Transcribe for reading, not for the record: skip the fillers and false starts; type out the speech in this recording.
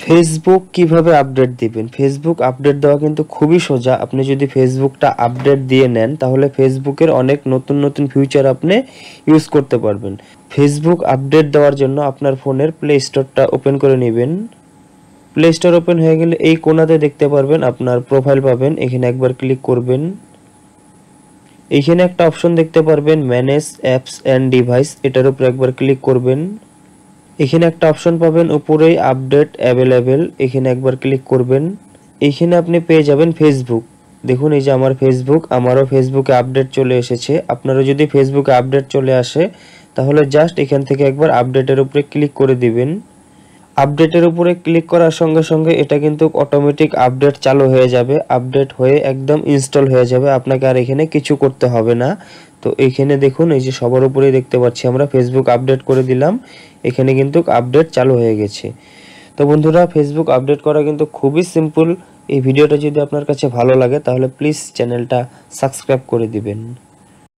Facebook কিভাবে update দিবেন? Facebook update দেওয়া কিন্তু খুবই সোজা। আপনি যদি ফেসবুকটা আপডেট দিয়ে নেন তাহলে ফেসবুকের অনেক নতুন নতুন ফিচার আপনি ইউজ করতে পারবেন। ফেসবুক আপডেট দেওয়ার জন্য আপনার ফোনের প্লে স্টোরটা ওপেন করে নেবেন। প্লে স্টোর ওপেন হয়ে গেলে এই কোণাতে দেখতে পারবেন আপনার প্রোফাইল পাবেন, এখানে একবার ক্লিক করবেন। এখানে একটা অপশন দেখতে পারবেন ম্যানেজ অ্যাপস অ্যান্ড ডিভাইস, এটার উপর একবার ক্লিক করবেন। এখানে একটা অপশন পাবেন উপরেই আপডেট অ্যাভেলেবেল, এখানে একবার ক্লিক করবেন। এইখানে আপনি পেয়ে যাবেন ফেসবুক। দেখুন এই যে আমার ফেসবুক, আমারও ফেসবুকে আপডেট চলে এসেছে। আপনারও যদি ফেসবুকে আপডেট চলে আসে তাহলে জাস্ট এখান থেকে একবার আপডেটের উপরে ক্লিক করে দিবেন। আপডেটের উপরে ক্লিক করার সঙ্গে সঙ্গে এটা কিন্তু অটোমেটিক আপডেট চালু হয়ে যাবে, আপডেট হয়ে একদম ইনস্টল হয়ে যাবে, আপনাকে আর এখানে কিছু করতে হবে না। তো এইখানে দেখুন এই যে সবার উপরেই দেখতে পাচ্ছি আমরা ফেসবুক আপডেট করে দিলাম, এখানে কিন্তু আপডেট চালু হয়ে গেছে। তো বন্ধুরা, ফেসবুক আপডেট করা কিন্তু খুবই সিম্পল। এই ভিডিওটা যদি আপনার কাছে ভালো লাগে তাহলে প্লিজ চ্যানেলটা সাবস্ক্রাইব করে দিবেন।